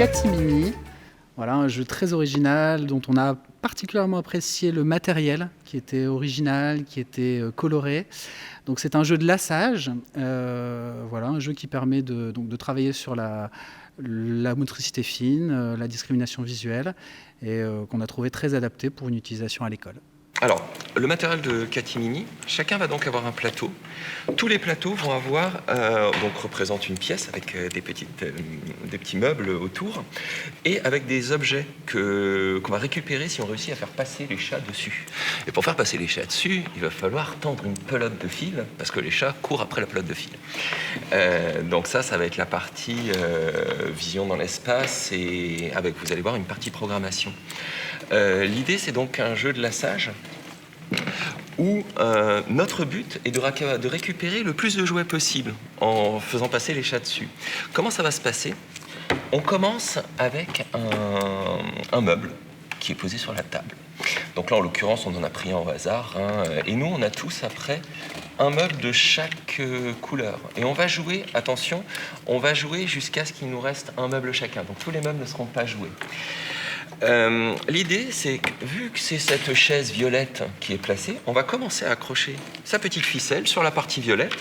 Catimini. Voilà, un jeu très original dont on a particulièrement apprécié le matériel qui était original, qui était coloré. Donc c'est un jeu de lassage, voilà, un jeu qui permet de travailler sur la motricité fine, la discrimination visuelle et qu'on a trouvé très adapté pour une utilisation à l'école. Alors, le matériel de Catimini, chacun va donc avoir un plateau. Tous les plateaux vont avoir, donc représentent une pièce avec des petits meubles autour et avec des objets qu'on va récupérer si on réussit à faire passer les chats dessus. Et pour faire passer les chats dessus, il va falloir tendre une pelote de fil parce que les chats courent après la pelote de fil. Donc ça va être la partie vision dans l'espace et avec, vous allez voir, une partie programmation. L'idée, c'est donc un jeu de lassage où notre but est de récupérer le plus de jouets possible en faisant passer les chats dessus. Comment ça va se passer ? On commence avec un meuble qui est posé sur la table. Donc là, en l'occurrence, on en a pris un au hasard. Et nous, on a tous, après, un meuble de chaque couleur. Et on va jouer, attention, on va jouer jusqu'à ce qu'il nous reste un meuble chacun. Donc tous les meubles ne seront pas joués. L'idée, c'est que vu que c'est cette chaise violette qui est placée, on va commencer à accrocher sa petite ficelle sur la partie violette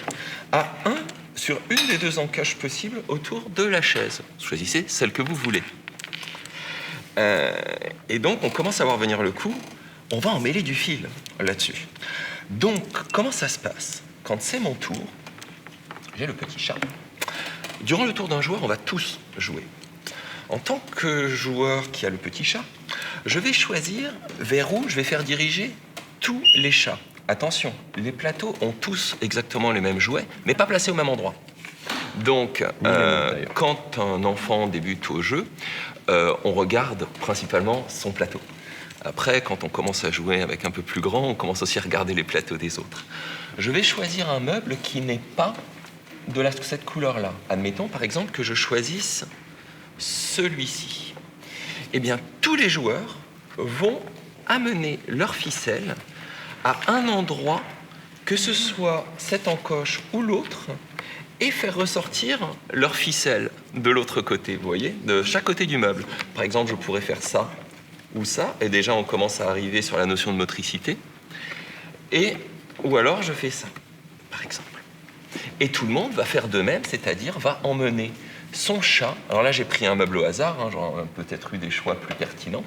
sur une des deux encaches possibles autour de la chaise. Choisissez celle que vous voulez. Et donc, on commence à voir venir le coup. On va emmêler du fil là-dessus. Donc, comment ça se passe ? Quand c'est mon tour, j'ai le petit chat. Durant le tour d'un joueur, on va tous jouer. En tant que joueur qui a le petit chat, je vais choisir vers où je vais faire diriger tous les chats. Attention, les plateaux ont tous exactement les mêmes jouets, mais pas placés au même endroit. Donc, quand un enfant débute au jeu, on regarde principalement son plateau. Après, quand on commence à jouer avec un peu plus grand, on commence aussi à regarder les plateaux des autres. Je vais choisir un meuble qui n'est pas de cette couleur-là. Admettons, par exemple, que je choisisse celui-ci. Eh bien, tous les joueurs vont amener leur ficelle à un endroit, que ce soit cette encoche ou l'autre, et faire ressortir leur ficelle de l'autre côté, vous voyez, de chaque côté du meuble. Par exemple, je pourrais faire ça ou ça, et déjà on commence à arriver sur la notion de motricité, ou alors je fais ça, par exemple. Et tout le monde va faire de même, c'est-à-dire va emmener son chat. Alors là, j'ai pris un meuble au hasard, j'aurais peut-être eu des choix plus pertinents.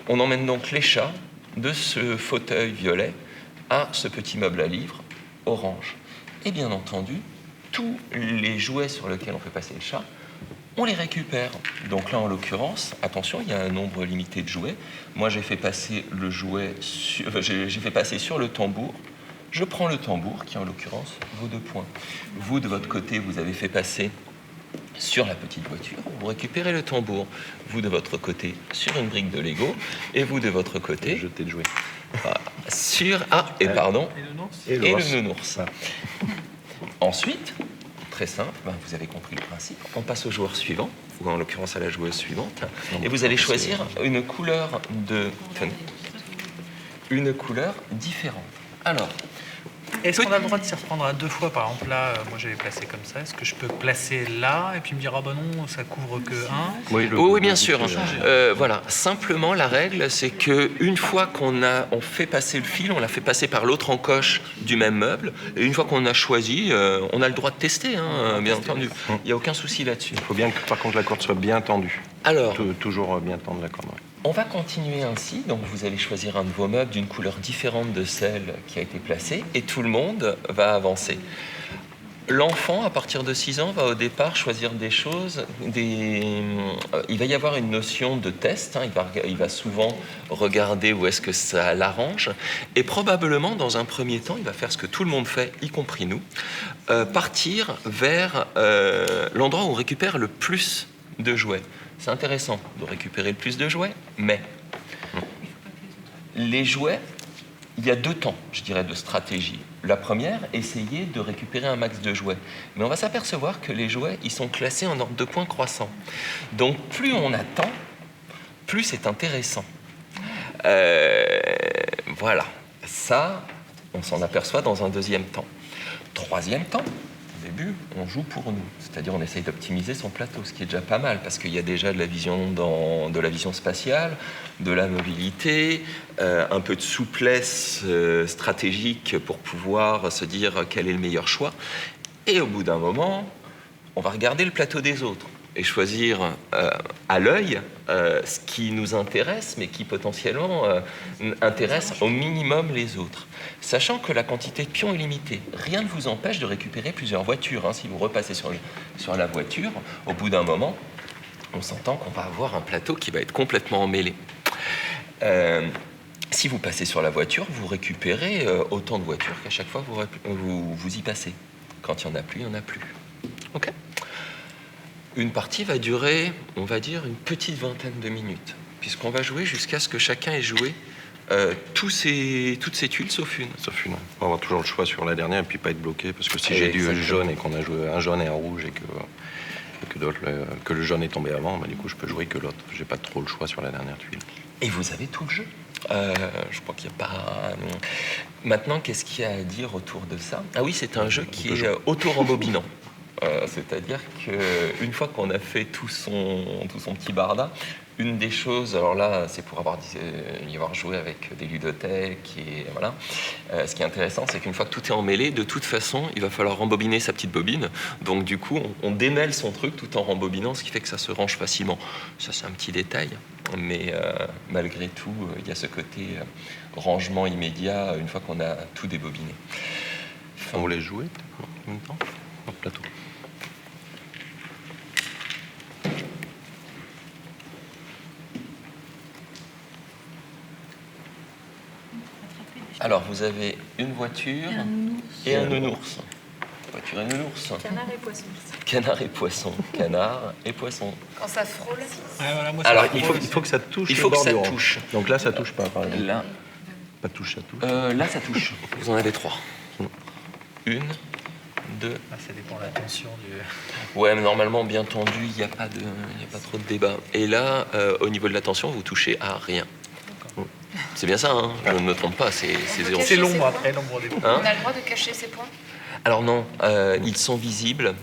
On emmène donc les chats de ce fauteuil violet à ce petit meuble à livres orange. Et bien entendu, tous les jouets sur lesquels on fait passer le chat, on les récupère. Donc là, en l'occurrence, attention, il y a un nombre limité de jouets. Moi, j'ai fait passer le jouet j'ai fait passer sur le tambour. Je prends le tambour, qui en l'occurrence vaut 2 points. Vous, de votre côté, vous avez fait passer sur la petite voiture, vous récupérez le tambour. Vous, de votre côté, sur une brique de Lego. Et vous, de votre côté... Jeter le jouet. Sur... et le nounours. Ensuite, très simple, vous avez compris le principe. On passe au joueur suivant, ou en l'occurrence à la joueuse suivante. Et vous allez choisir une couleur différente. Alors... Est-ce qu'on a le droit de s'y reprendre à 2 fois? Par exemple, là, moi j'avais placé comme ça. Est-ce que je peux placer là et puis me dire, ah ben non, ça couvre que 1? Oui, bien sûr. Voilà. Simplement, la règle, c'est qu'une fois qu'on fait passer le fil, on l'a fait passer par l'autre encoche du même meuble. Et une fois qu'on a choisi, on a le droit de tester, bien entendu. Il n'y a aucun souci là-dessus. Il faut bien que, par contre, la corde soit bien tendue. Alors, toujours bien tendre la corde. Ouais. On va continuer ainsi, donc vous allez choisir un de vos meubles d'une couleur différente de celle qui a été placée, et tout le monde va avancer. L'enfant, à partir de 6 ans, va au départ choisir des choses, il va y avoir une notion de test, il va souvent regarder où est-ce que ça l'arrange, et probablement, dans un premier temps, il va faire ce que tout le monde fait, y compris nous, partir vers l'endroit où on récupère le plus de jouets. C'est intéressant de récupérer le plus de jouets, mais les jouets, il y a 2 temps, je dirais, de stratégie. La première, essayer de récupérer un max de jouets. Mais on va s'apercevoir que les jouets, ils sont classés en ordre de points croissant. Donc, plus on attend, plus c'est intéressant. Voilà. Ça, on s'en aperçoit dans un 2e temps. 3e temps, au début, on joue pour nous. C'est-à-dire on essaye d'optimiser son plateau, ce qui est déjà pas mal, parce qu'il y a déjà de la vision, de la vision spatiale, de la mobilité, un peu de souplesse stratégique pour pouvoir se dire quel est le meilleur choix. Et au bout d'un moment, on va regarder le plateau des autres et choisir à l'œil ce qui nous intéresse, mais qui potentiellement intéresse au minimum les autres. Sachant que la quantité de pions est limitée. Rien ne vous empêche de récupérer plusieurs voitures. Hein. Si vous repassez sur la voiture, au bout d'un moment, on s'entend qu'on va avoir un plateau qui va être complètement emmêlé. Si vous passez sur la voiture, vous récupérez autant de voitures qu'à chaque fois vous y passez. Quand il n'y en a plus, il n'y en a plus. OK ? Une partie va durer, on va dire, une petite vingtaine de minutes, puisqu'on va jouer jusqu'à ce que chacun ait joué toutes ces tuiles sauf une. Sauf une. On va avoir toujours le choix sur la dernière et puis pas être bloqué, parce que si j'ai du jaune et qu'on a joué un jaune et un rouge et que le jaune est tombé avant, bah, du coup je peux jouer que l'autre. J'ai pas trop le choix sur la dernière tuile. Et vous avez tout le jeu. Je crois qu'il n'y a pas... Maintenant, qu'est-ce qu'il y a à dire autour de ça ? Ah oui, c'est un jeu qui est auto-rembobinant. C'est-à-dire qu'une fois qu'on a fait tout son petit barda, une des choses, alors là, c'est pour y avoir joué avec des ludothèques, et voilà. Ce qui est intéressant, c'est qu'une fois que tout est emmêlé, de toute façon, il va falloir rembobiner sa petite bobine. Donc du coup, on démêle son truc tout en rembobinant, ce qui fait que ça se range facilement. Ça, c'est un petit détail, mais malgré tout, il y a ce côté rangement immédiat une fois qu'on a tout débobiné. On voulait jouer en même temps sur le plateau. Alors, vous avez une voiture et un nounours. Voiture et nounours. Canard et poisson. Canard et poisson. Canard et poisson. Quand ça frôle. Ouais, voilà, moi, Alors, Il faut que ça touche. Il faut le que ça bordure. touche. Donc là, ça touche pas, par exemple. Là, Pas touche, ça touche. là, ça touche. Vous en avez 3. 1, 2. Ah, ça dépend de la tension du... Ouais, mais normalement, bien tendu, il n'y a pas trop de débat. Et là, au niveau de la tension, vous touchez à rien. C'est bien ça, hein, je ne me trompe pas, c'est zéro. C'est l'ombre après, l'ombre des points. Hein? On a le droit de cacher ses points. Alors non, ils sont visibles.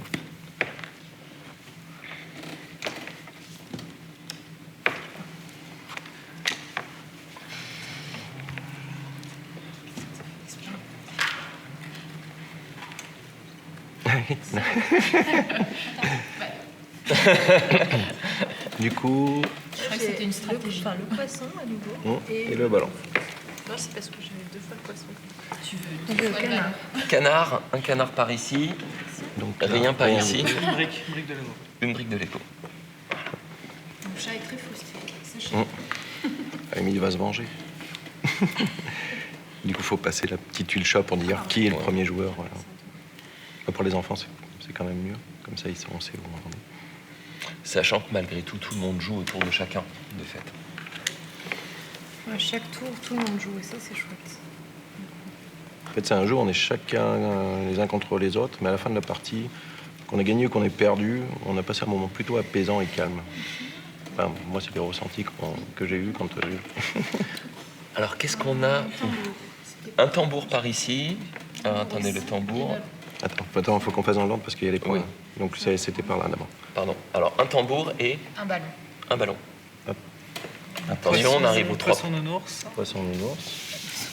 Du coup, Je crois que c'était une stratégie. Le poisson à nouveau. et le ballon. Non, c'est parce que j'avais 2 fois le poisson. Tu veux Le canard. Canard, un canard par ici, Donc, rien par ici, Une brique de Lego. une brique de Lego. Mon chat est très frustré. Sachez. Émile va se venger. Du coup, il faut passer la petite tuile chat pour dire qui est le premier joueur. Voilà. Pour les enfants, c'est quand même mieux. Comme ça, on sait où on en est. Sachant que malgré tout, tout le monde joue autour de chacun, de fait. À chaque tour, tout le monde joue et ça, c'est chouette. En fait, c'est un jeu où on est chacun les uns contre les autres, mais à la fin de la partie, qu'on ait gagné ou qu'on ait perdu, on a passé un moment plutôt apaisant et calme. Enfin, moi, c'est les ressentis que j'ai eu quand j'ai... Alors, qu'est-ce qu'on a ? Un tambour par ici. Ah, attendez, le tambour. Attends, il faut qu'on fasse dans l'ordre parce qu'il y a les points. Oui. Donc, c'était par là d'abord. Pardon. Alors, un tambour et Un ballon. un ballon. Hop. Attention, on arrive aux 3 Poisson nounours. Poisson nounours.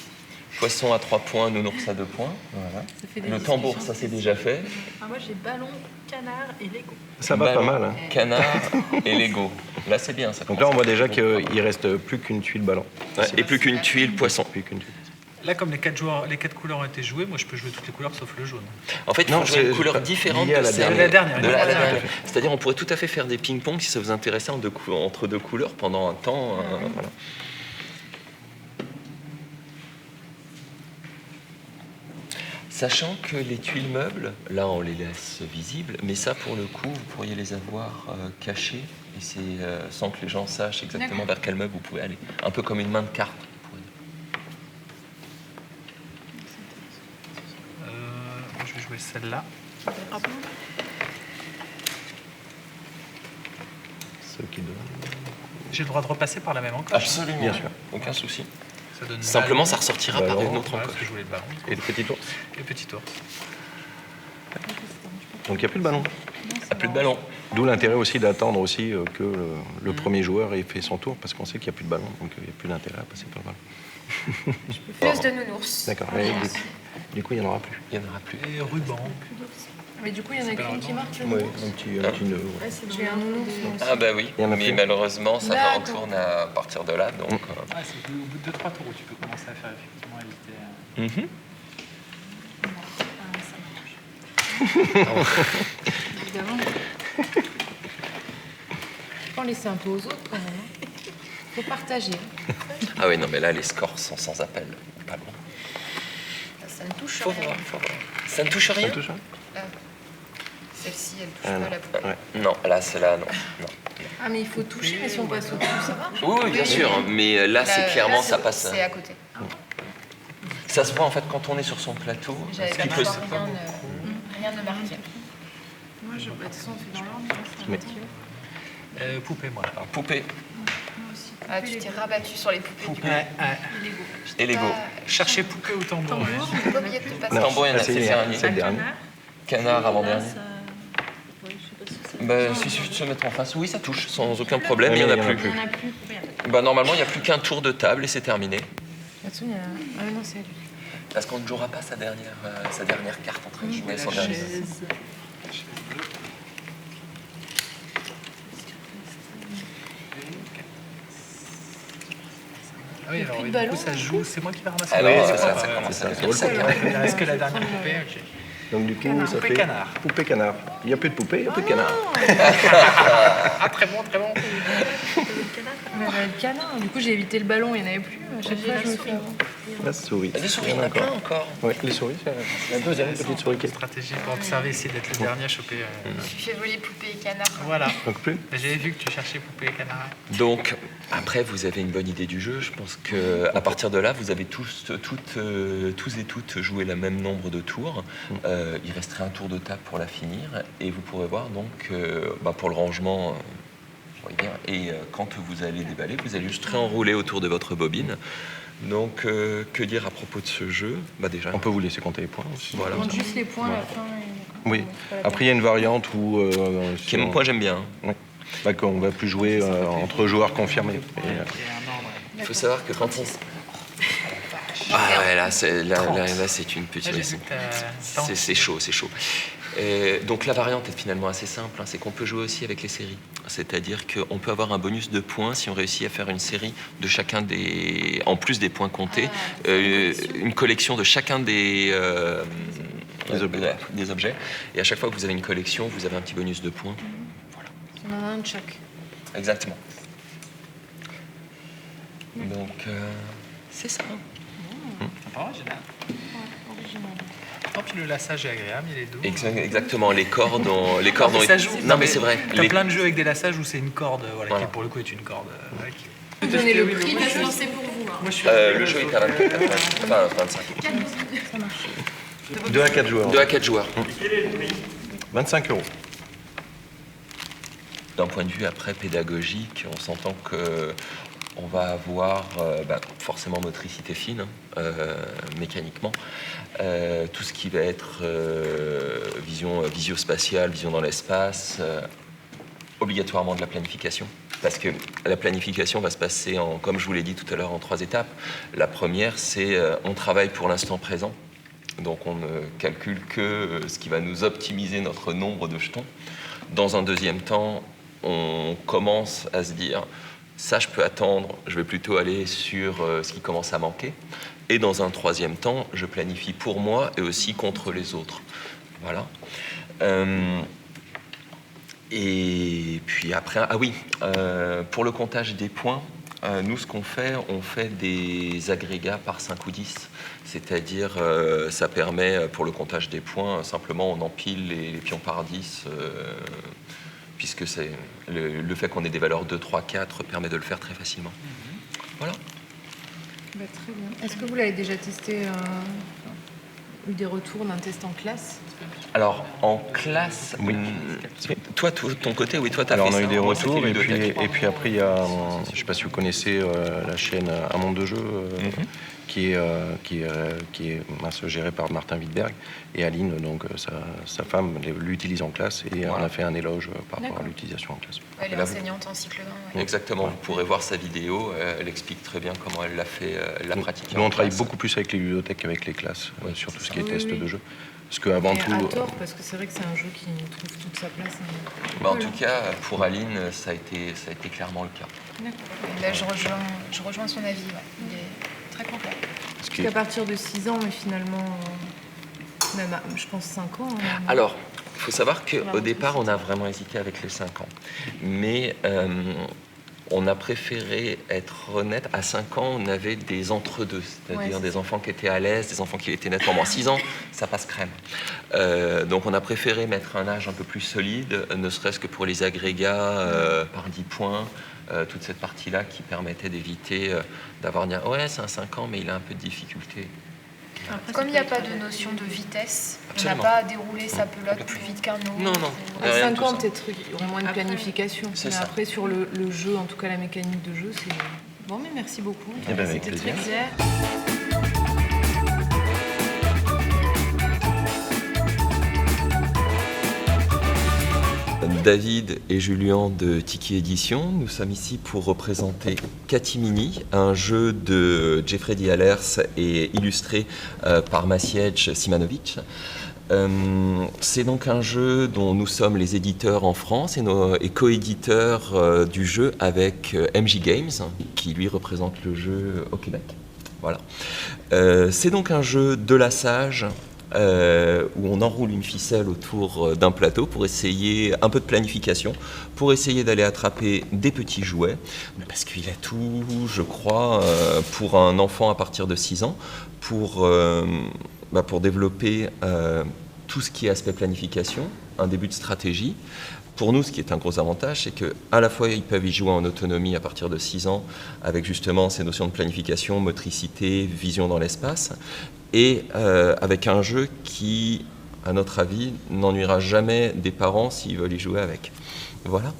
Poisson à 3 points, nounours à 2 points. Voilà. Ça fait des Le tambour, discussions. ça c'est déjà fait. Ah, moi, j'ai ballon, canard et Lego. Ça va Ballon, pas mal. Hein. Canard et Lego. Là, c'est bien. Ça Donc là, on voit déjà qu'il qu'il reste plus qu'une tuile ballon. et plus qu'une tuile poisson. Plus qu'une tuile. Là, comme les 4 couleurs ont été jouées, moi je peux jouer toutes les couleurs sauf le jaune. En fait, il Non, faut jouer une c'est couleur pas différente lié à de la celle dernière. de la dernière. C'est-à-dire, on pourrait tout à fait faire des ping-pong si ça vous intéressait entre deux couleurs pendant un temps. Voilà. Sachant que les tuiles meubles, là, on les laisse visibles, mais ça, pour le coup, vous pourriez les avoir cachées, et c'est sans que les gens sachent exactement vers quel meuble vous pouvez aller. Un peu comme une main de carte. Je vais jouer celle-là. Ceux qui donnent. J'ai le droit de repasser par la même encoche. Absolument, Bien sûr. aucun souci. Ça donne Simplement, ballon. ça ressortira par Ballon. une autre Voilà, encoche. parce que je voulais le ballon. Et le petit ours. Et petit ours. Donc il n'y a plus de ballon. Ah, plus de ballon. D'où l'intérêt aussi d'attendre aussi que le premier joueur ait fait son tour, parce qu'on sait qu'il n'y a plus de ballon, donc il n'y a plus d'intérêt à passer par le ballon. Plus de nounours. D'accord, du coup il n'y en aura plus. Il n'y en aura plus. Et ruban. Mais du coup, il y en a qu'une qui marque le Oui, nounours. un petit nœud. Ouais. J'ai un nounours. moi aussi. Ah bah oui, Il y en a mais plus. malheureusement, ça D'accord. retourne à partir de là, donc... Ah, c'est au bout de 2-3 tours où tu peux commencer à faire effectivement éviter. Évidemment. Faut en laisser un peu aux autres quand même. Hein. Faut partager. Ah oui, non, mais là, les scores sont sans appel. Pas loin. Ça ne touche Faut rien. voir, faut voir. Ça ne touche rien? Ça touche, hein? Celle-ci, elle touche Ah, pas non. la poupée. Ouais. Non, là, celle-là, non. Ah, mais il faut toucher, mais si on passe au-dessus, ça va? Oui, oui, bien sûr, mais là, c'est clairement, ça passe. C'est à côté. Ça se voit, en fait, quand on est sur son plateau. J'avais Ce pas qui peut... rien ne marquait. Moi, je de toute façon, on fait dans l'ordre. Mais- Poupée, moi. Poupée Ah, tu t'es rabattu sur les poupées. et Lego. Chercher poupée ou tambour. ouais. J'ai pas oublié de te passer. Tambour, il y en a, c'est le dernier. C'est le dernier. Canard avant-dernier. Bah, il suffit de se mettre en face. Oui, ça touche, sans aucun problème, mais il n'y en a plus. Il n'y en a plus. Bah, normalement, il n'y a plus qu'un tour de table et c'est terminé. Là-dessous, il y a... Ah non, c'est à lui. Parce qu'on ne jouera pas sa dernière carte en train de jouer son dernier. Ah oui, alors plus de du ballon, coup, ça se joue. C'est moi qui vais ramasser. Ah la oui, balle. c'est ça, Ah, ça ouais, commence c'est à ça, devenir c'est sacré. Il reste que la dernière poupée. Ok. Donc du coup, ça Poupée fait canard. poupée canard. Il n'y a plus de poupée, il n'y a plus de canard. Ah, très bon, très bon. Le canard. Du coup, j'ai évité le ballon, il n'y en avait plus. À chaque fois, je me fais avant. La souris. Des souris, il y en a D'accord. plein encore. Oui, les souris, c'est la deuxième petite souris qui est. Stratégie pour observer, essayer d'être le dernier à choper. Tu fais voler poupée et canard. Voilà. Donc plus. J'avais vu que tu cherchais poupée et canard. Donc, après, vous avez une bonne idée du jeu. Je pense qu'à partir de là, vous avez tous et toutes joué le même nombre de tours. Il resterait un tour de table pour la finir. Et vous pourrez voir, donc, pour le rangement, et quand vous allez déballer, vous allez juste réenrouler autour de votre bobine. Donc, que dire à propos de ce jeu? Déjà, On peut vous laisser compter les points aussi. voilà. On compte juste les points à la fin. Oui. Après, il y a une variante où Qui est mon point, j'aime bien. qu'on va plus jouer entre joueurs confirmés. Et, Il y a un ordre. Il faut savoir que quand on... Ah ouais, là, c'est une petite... Là, j'ai vu que t'as- C'est chaud, c'est chaud. Et donc la variante est finalement assez simple, c'est qu'on peut jouer aussi avec les séries. C'est-à-dire qu'on peut avoir un bonus de points si on réussit à faire une série de chacun des... En plus des points comptés, une collection de chacun des objets. Et à chaque fois que vous avez une collection, vous avez un petit bonus de points. On en a un de chaque. Exactement. Donc, c'est ça. Ah, génial. Oh, puis le lassage est agréable, il est doux. Exactement, les cordes ont été... Ça joue. Non mais c'est vrai. T'as plein de jeux avec des lassages où c'est une corde, Voilà. qui pour le coup est une corde. Donnez le prix, parce que c'est pour vous. Hein. Moi, je suis Le jeu est à 24, enfin 25. 2 à 4 joueurs. 2 à 4 joueurs. 25 €. D'un point de vue après pédagogique, on s'entend que on va avoir forcément motricité fine, mécaniquement, tout ce qui va être vision visio-spatiale, vision dans l'espace, obligatoirement de la planification. Parce que la planification va se passer, comme je vous l'ai dit tout à l'heure, en 3 étapes. La première, c'est on travaille pour l'instant présent. Donc on ne calcule que ce qui va nous optimiser notre nombre de jetons. Dans un deuxième temps, on commence à se dire ça je peux attendre, je vais plutôt aller sur ce qui commence à manquer. Et dans un troisième temps, je planifie pour moi et aussi contre les autres. Voilà. Et puis après, pour le comptage des points, nous ce qu'on fait, on fait des agrégats par 5 ou 10. C'est-à-dire, ça permet, pour le comptage des points, simplement on empile les pions par 10, puisque c'est le fait qu'on ait des valeurs 2, 3, 4 permet de le faire très facilement. Voilà. Bah, très bien. Est-ce que vous l'avez déjà testé, eu des retours d'un test en classe? Alors, en classe, Oui. Toi, de ton côté, oui, toi, tu as Alors fait on a ça. eu des Moi, c'était retours et ludothèque. puis après il y a, je ne sais pas si vous connaissez la chaîne Un Monde de Jeux, qui est géré par Martin Wittberg, et Aline, donc sa femme, l'utilise en classe, et on a fait un éloge par rapport à l'utilisation en classe. Elle est Là, enseignante en cycle 1. Exactement, vous pourrez voir sa vidéo, elle explique très bien comment elle l'a fait, elle l'a pratiqué. Nous, on en travaille classe. beaucoup plus avec les bibliothèques qu'avec les classes, sur tout ce qui est test Oui. de jeu. Parce qu'avant Et tout... à tort, parce que c'est vrai que c'est un jeu qui trouve toute sa place. Bah, en tout cas, pour Aline, ça a été clairement le cas. Ben, je rejoins son avis. Ouais. Il est très complet. ce Parce qui est- qu'à partir de 6 ans, mais finalement, même je pense 5 ans. hein, Alors, il faut savoir Sur la qu'au départ, on motricité. a vraiment hésité avec les 5 ans. Mais on a préféré être honnête. À 5 ans, on avait des entre-deux, c'est-à-dire Ouais, des enfants qui étaient à l'aise, des enfants qui étaient nettement moins. 6 ans, ça passe crème. Donc on a préféré mettre un âge un peu plus solide, ne serait-ce que pour les agrégats par 10 points, toute cette partie-là qui permettait d'éviter d'avoir dire « ouais, c'est un 5 ans, mais il a un peu de difficulté ». Comme il n'y a pas de notion de vitesse, on n'a Absolument. pas à dérouler sa pelote plus vite qu'un autre. Non, non. À Rien de 5 tout ans, ça. peut-être il y aurait moins de Après, planification. c'est Mais ça. après, sur le jeu, en tout cas la mécanique de jeu, c'est. Bon, mais merci beaucoup. Eh ben, avec C'était très plaisir. clair. David et Julien de Tiki Édition, nous sommes ici pour représenter Katimini, un jeu de Jeffrey D. Allers et illustré par Maciej Simanovic. C'est donc un jeu dont nous sommes les éditeurs en France et co-éditeurs du jeu avec MJ Games, qui lui représente le jeu au Québec. Voilà. C'est donc un jeu de lassage où on enroule une ficelle autour d'un plateau pour essayer un peu de planification, pour essayer d'aller attraper des petits jouets, parce qu'il a tout, je crois, pour un enfant à partir de 6 ans, pour développer tout ce qui est aspect planification, un début de stratégie. Pour nous, ce qui est un gros avantage, c'est qu'à la fois, ils peuvent y jouer en autonomie à partir de 6 ans, avec justement ces notions de planification, motricité, vision dans l'espace, et avec un jeu qui, à notre avis, n'ennuiera jamais des parents s'ils veulent y jouer avec. Voilà.